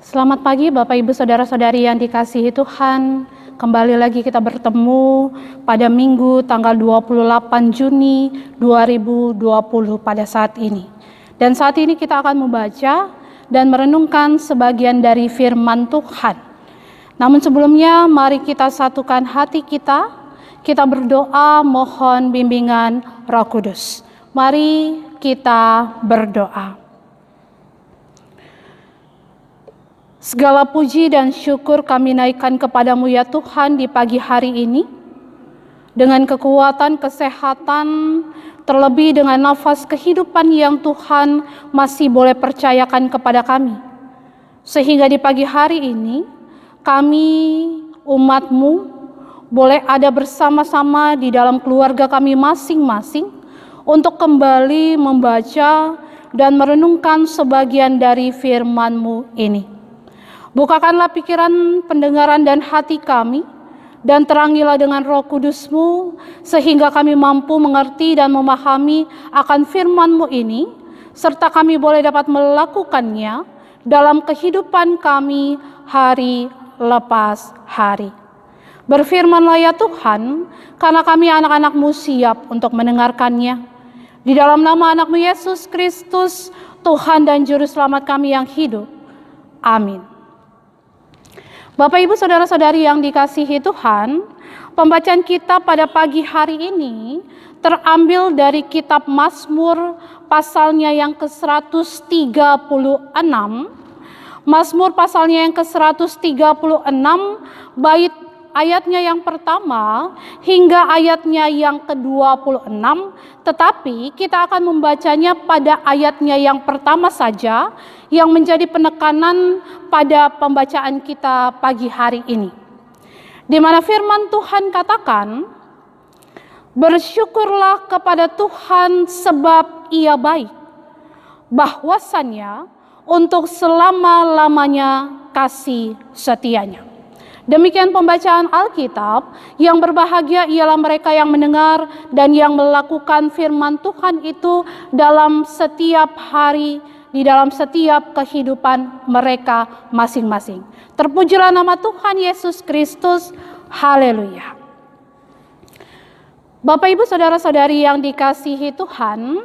Selamat pagi Bapak Ibu Saudara-saudari yang dikasihi Tuhan. Kembali lagi kita bertemu pada Minggu tanggal 28 Juni 2020 pada saat ini. Dan saat ini kita akan membaca dan merenungkan sebagian dari firman Tuhan. Namun sebelumnya mari kita satukan hati kita berdoa mohon bimbingan Roh Kudus. Mari kita berdoa. Segala puji dan syukur kami naikkan kepadamu ya Tuhan di pagi hari ini. Dengan kekuatan, kesehatan, terlebih dengan nafas kehidupan yang Tuhan masih boleh percayakan kepada kami. Sehingga di pagi hari ini kami umat-Mu boleh ada bersama-sama di dalam keluarga kami masing-masing untuk kembali membaca dan merenungkan sebagian dari firman-Mu ini. Bukakanlah pikiran, pendengaran dan hati kami, dan terangilah dengan Roh Kudus-Mu, sehingga kami mampu mengerti dan memahami akan firman-Mu ini, serta kami boleh dapat melakukannya dalam kehidupan kami hari lepas hari. Berfirmanlah ya Tuhan, karena kami anak-anak-Mu siap untuk mendengarkannya. Di dalam nama anak-Mu Yesus Kristus, Tuhan dan Juru Selamat kami yang hidup. Amin. Bapak Ibu Saudara-saudari yang dikasihi Tuhan, pembacaan kita pada pagi hari ini terambil dari kitab Mazmur pasalnya yang ke-136. Mazmur pasalnya yang ke-136 bait ayatnya yang pertama hingga ayatnya yang ke-26, tetapi kita akan membacanya pada ayatnya yang pertama saja yang menjadi penekanan pada pembacaan kita pagi hari ini. Di mana firman Tuhan katakan, bersyukurlah kepada Tuhan sebab Ia baik, bahwasannya untuk selama-lamanya kasih setianya. Demikian pembacaan Alkitab. Yang berbahagia ialah mereka yang mendengar dan yang melakukan firman Tuhan itu dalam setiap hari, di dalam setiap kehidupan mereka masing-masing. Terpujilah nama Tuhan Yesus Kristus. Haleluya. Bapak Ibu Saudara-saudari yang dikasihi Tuhan,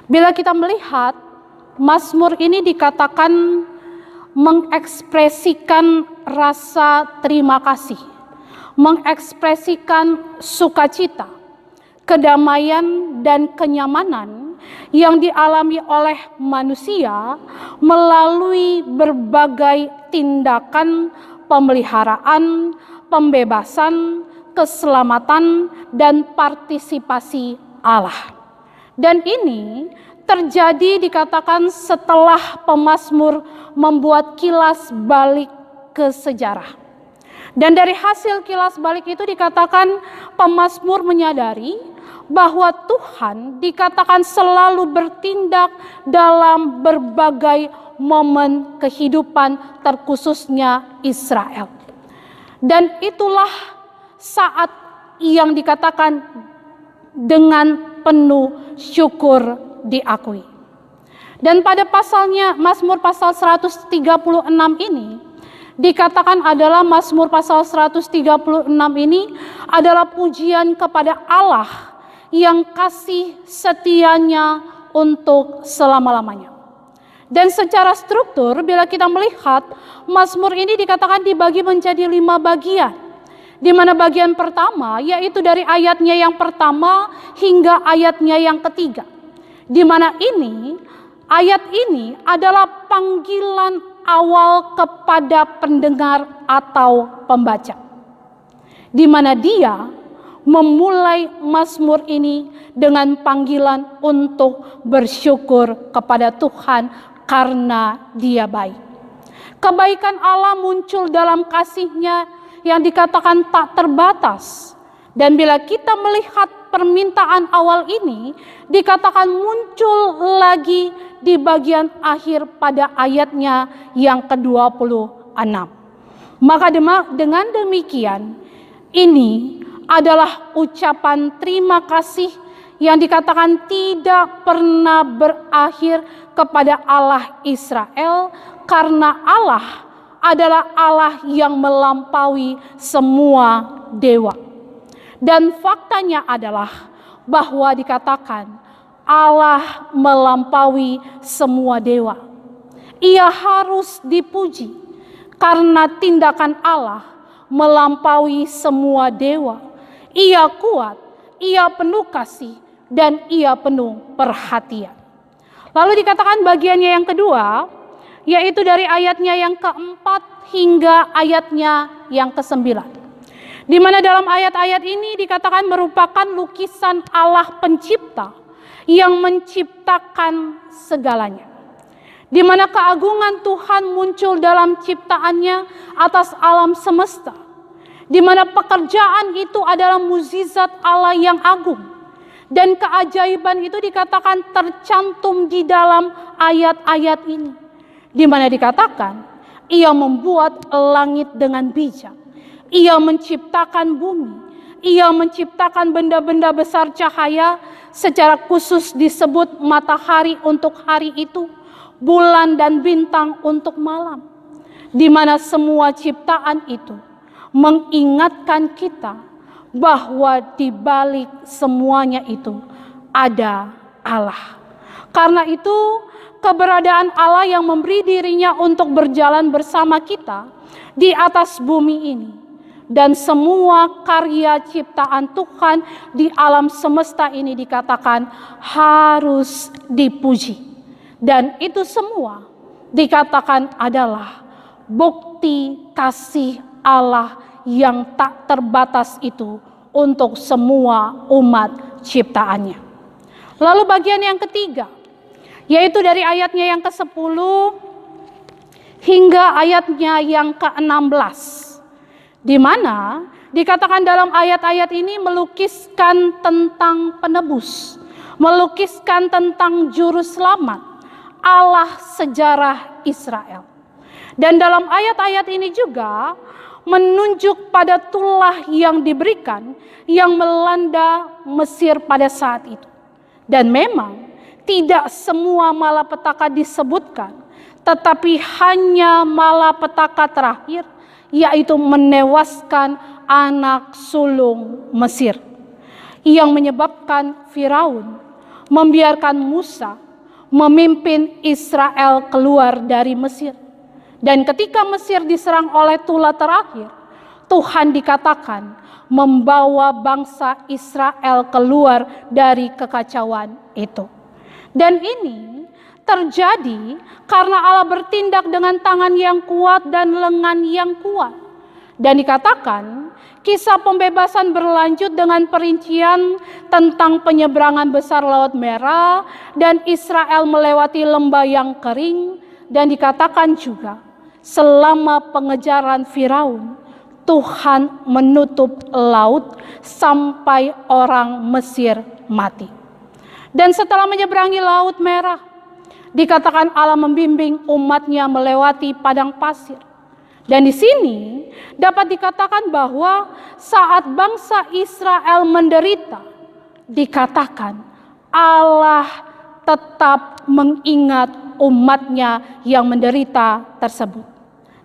bila kita melihat Mazmur ini dikatakan mengekspresikan rasa terima kasih, mengekspresikan sukacita, kedamaian dan kenyamanan yang dialami oleh manusia melalui berbagai tindakan pemeliharaan, pembebasan, keselamatan dan partisipasi Allah. Dan ini terjadi dikatakan setelah pemazmur membuat kilas balik ke sejarah. Dan dari hasil kilas balik itu dikatakan pemazmur menyadari bahwa Tuhan dikatakan selalu bertindak dalam berbagai momen kehidupan terkhususnya Israel. Dan itulah saat yang dikatakan dengan penuh syukur diakui. Dan pada pasalnya Mazmur pasal 136 ini dikatakan adalah Mazmur pasal 136 ini adalah pujian kepada Allah yang kasih setianya untuk selama-lamanya. Dan secara struktur bila kita melihat Mazmur ini dikatakan dibagi menjadi 5 bagian. Di mana bagian pertama yaitu dari ayatnya yang pertama hingga ayatnya yang ketiga. Di mana ayat ini adalah panggilan awal kepada pendengar atau pembaca. Di mana dia memulai Mazmur ini dengan panggilan untuk bersyukur kepada Tuhan karena Dia baik. Kebaikan Allah muncul dalam kasih-Nya yang dikatakan tak terbatas. Dan bila kita melihat permintaan awal ini dikatakan muncul lagi di bagian akhir pada ayatnya yang ke-26. Maka dengan demikian ini adalah ucapan terima kasih yang dikatakan tidak pernah berakhir kepada Allah Israel, karena Allah adalah Allah yang melampaui semua dewa. Dan faktanya adalah bahwa dikatakan Allah melampaui semua dewa. Ia harus dipuji karena tindakan Allah melampaui semua dewa. Ia kuat, ia penuh kasih, dan ia penuh perhatian. Lalu dikatakan bagiannya yang kedua, yaitu dari ayatnya yang keempat hingga ayatnya yang kesembilan. Di mana dalam ayat-ayat ini dikatakan merupakan lukisan Allah pencipta yang menciptakan segalanya. Di mana keagungan Tuhan muncul dalam ciptaannya atas alam semesta. Di mana pekerjaan itu adalah mukjizat Allah yang agung. Dan keajaiban itu dikatakan tercantum di dalam ayat-ayat ini. Di mana dikatakan ia membuat langit dengan bijak. Ia menciptakan bumi. Ia menciptakan benda-benda besar cahaya, secara khusus disebut matahari untuk hari itu, bulan dan bintang untuk malam. Di mana semua ciptaan itu mengingatkan kita bahwa di balik semuanya itu ada Allah. Karena itu keberadaan Allah yang memberi dirinya untuk berjalan bersama kita di atas bumi ini, dan semua karya ciptaan Tuhan di alam semesta ini dikatakan harus dipuji. Dan itu semua dikatakan adalah bukti kasih Allah yang tak terbatas itu untuk semua umat ciptaannya. Lalu bagian yang ketiga, yaitu dari ayatnya yang ke-10 hingga ayatnya yang ke-16. Di mana dikatakan dalam ayat-ayat ini melukiskan tentang penebus, melukiskan tentang juru selamat, Allah sejarah Israel. Dan dalam ayat-ayat ini juga menunjuk pada tulah yang diberikan yang melanda Mesir pada saat itu. Dan memang tidak semua malapetaka disebutkan, tetapi hanya malapetaka terakhir, yaitu menewaskan anak sulung Mesir, yang menyebabkan Firaun membiarkan Musa memimpin Israel keluar dari Mesir. Dan ketika Mesir diserang oleh tulah terakhir, Tuhan dikatakan membawa bangsa Israel keluar dari kekacauan itu. Dan ini terjadi karena Allah bertindak dengan tangan yang kuat dan lengan yang kuat. Dan dikatakan kisah pembebasan berlanjut dengan perincian tentang penyeberangan besar Laut Merah dan Israel melewati lembah yang kering. Dan dikatakan juga selama pengejaran Firaun, Tuhan menutup laut sampai orang Mesir mati. Dan setelah menyeberangi Laut Merah, dikatakan Allah membimbing umatnya melewati padang pasir. Dan di sini dapat dikatakan bahwa saat bangsa Israel menderita, dikatakan Allah tetap mengingat umatnya yang menderita tersebut.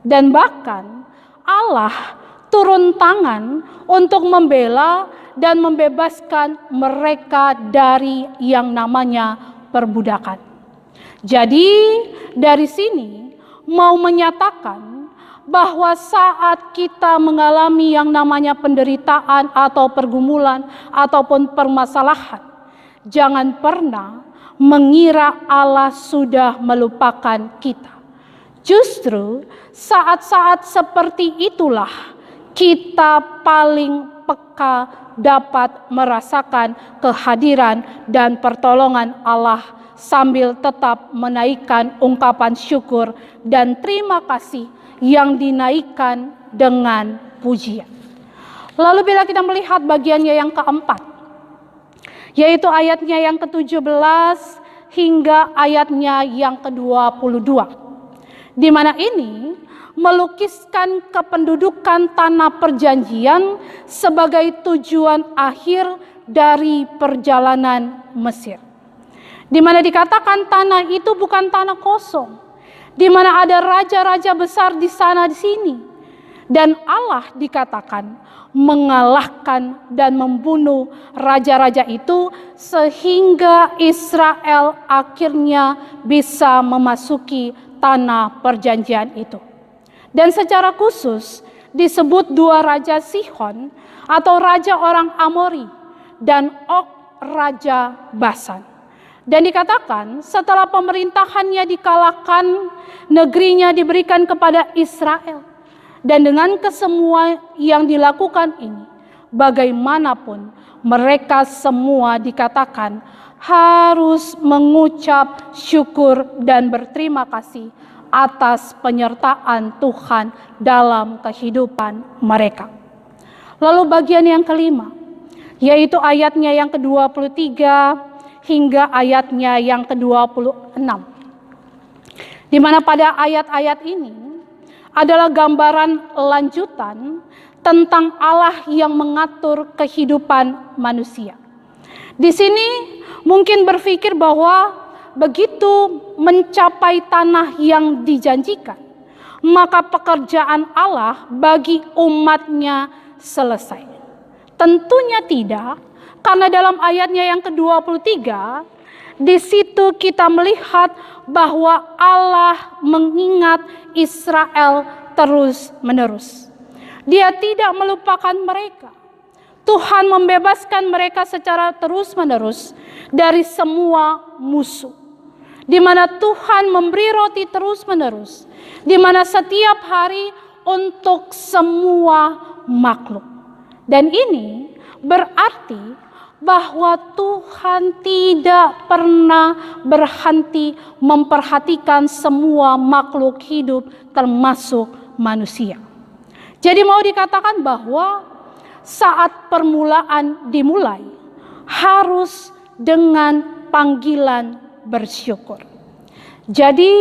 Dan bahkan Allah turun tangan untuk membela dan membebaskan mereka dari yang namanya perbudakan. Jadi dari sini mau menyatakan bahwa saat kita mengalami yang namanya penderitaan atau pergumulan ataupun permasalahan, jangan pernah mengira Allah sudah melupakan kita. Justru saat-saat seperti itulah kita paling peka dapat merasakan kehadiran dan pertolongan Allah, sambil tetap menaikkan ungkapan syukur dan terima kasih yang dinaikkan dengan pujian. Lalu bila kita melihat bagiannya yang keempat, yaitu ayatnya yang ke-17 hingga ayatnya yang ke-22, di mana ini melukiskan kependudukan tanah perjanjian sebagai tujuan akhir dari perjalanan Mesir. Di mana dikatakan tanah itu bukan tanah kosong, di mana ada raja-raja besar di sana di sini. Dan Allah dikatakan mengalahkan dan membunuh raja-raja itu sehingga Israel akhirnya bisa memasuki tanah perjanjian itu. Dan secara khusus disebut dua raja Sihon atau raja orang Amori dan Og raja Basan. Dan dikatakan setelah pemerintahannya dikalahkan, negerinya diberikan kepada Israel. Dan dengan kesemua yang dilakukan ini, bagaimanapun mereka semua dikatakan harus mengucap syukur dan berterima kasih atas penyertaan Tuhan dalam kehidupan mereka. Lalu bagian yang kelima, yaitu ayatnya yang ke-23 hingga ayatnya yang ke-26. Di mana pada ayat-ayat ini adalah gambaran lanjutan tentang Allah yang mengatur kehidupan manusia. Di sini mungkin berpikir bahwa begitu mencapai tanah yang dijanjikan, maka pekerjaan Allah bagi umatnya selesai. Tentunya tidak, karena dalam ayatnya yang ke-23, di situ kita melihat bahwa Allah mengingat Israel terus-menerus. Dia tidak melupakan mereka. Tuhan membebaskan mereka secara terus-menerus dari semua musuh. Di mana Tuhan memberi roti terus-menerus. Di mana setiap hari untuk semua makhluk. Dan ini berarti bahwa Tuhan tidak pernah berhenti memperhatikan semua makhluk hidup termasuk manusia. Jadi mau dikatakan bahwa saat permulaan dimulai harus dengan panggilan bersyukur. Jadi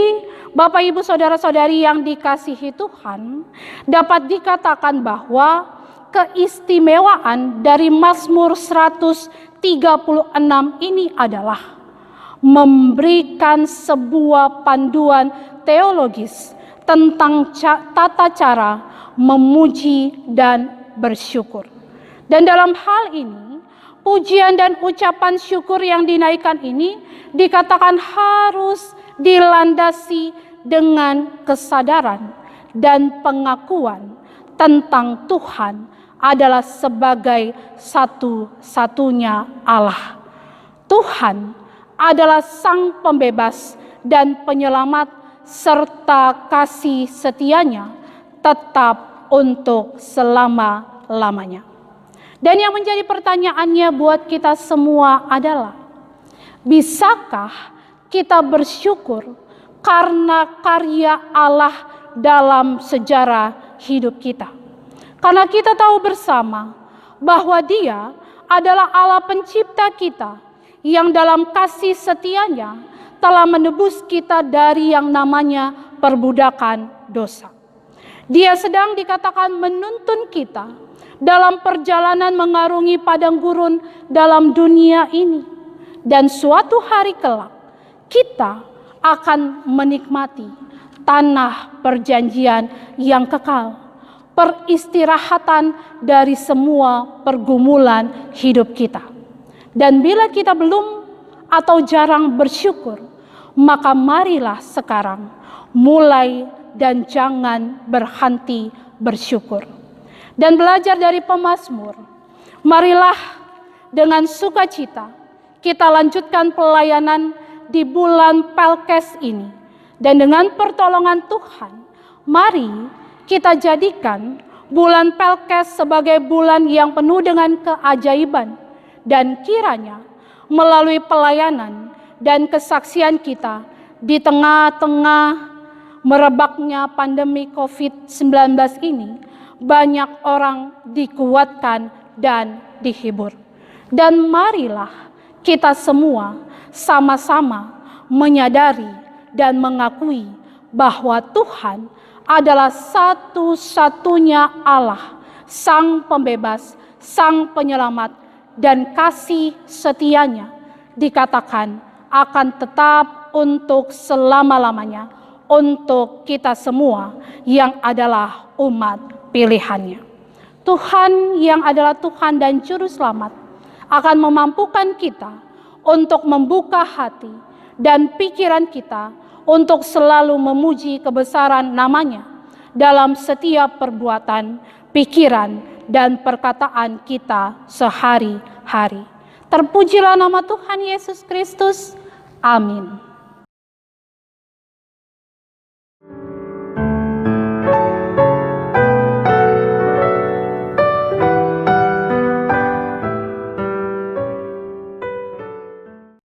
Bapak Ibu Saudara-saudari yang dikasihi Tuhan, dapat dikatakan bahwa keistimewaan dari Mazmur 136 ini adalah memberikan sebuah panduan teologis tentang tata cara memuji dan bersyukur. Dan dalam hal ini, pujian dan ucapan syukur yang dinaikkan ini dikatakan harus dilandasi dengan kesadaran dan pengakuan tentang Tuhan adalah sebagai satu-satunya Allah. Tuhan adalah Sang Pembebas dan Penyelamat, serta kasih setianya tetap untuk selama-lamanya. Dan yang menjadi pertanyaannya buat kita semua adalah, bisakah kita bersyukur karena karya Allah dalam sejarah hidup kita? Karena kita tahu bersama bahwa Dia adalah Allah pencipta kita yang dalam kasih setianya telah menebus kita dari yang namanya perbudakan dosa. Dia sedang dikatakan menuntun kita dalam perjalanan mengarungi padang gurun dalam dunia ini. Dan suatu hari kelak kita akan menikmati tanah perjanjian yang kekal. Peristirahatan dari semua pergumulan hidup kita. Dan bila kita belum atau jarang bersyukur, maka marilah sekarang mulai dan jangan berhenti bersyukur. Dan belajar dari pemazmur, marilah dengan sukacita kita lanjutkan pelayanan di bulan Pelkes ini. Dan dengan pertolongan Tuhan, mari kita jadikan bulan Pelkes sebagai bulan yang penuh dengan keajaiban. Dan kiranya melalui pelayanan dan kesaksian kita di tengah-tengah merebaknya pandemi COVID-19 ini, banyak orang dikuatkan dan dihibur. Dan marilah kita semua sama-sama menyadari dan mengakui bahwa Tuhan adalah satu-satunya Allah, Sang Pembebas, Sang Penyelamat, dan kasih setianya dikatakan akan tetap untuk selama-lamanya untuk kita semua yang adalah umat pilihannya. Tuhan yang adalah Tuhan dan Juru Selamat akan memampukan kita untuk membuka hati dan pikiran kita untuk selalu memuji kebesaran nama-Nya dalam setiap perbuatan, pikiran, dan perkataan kita sehari-hari. Terpujilah nama Tuhan Yesus Kristus. Amin.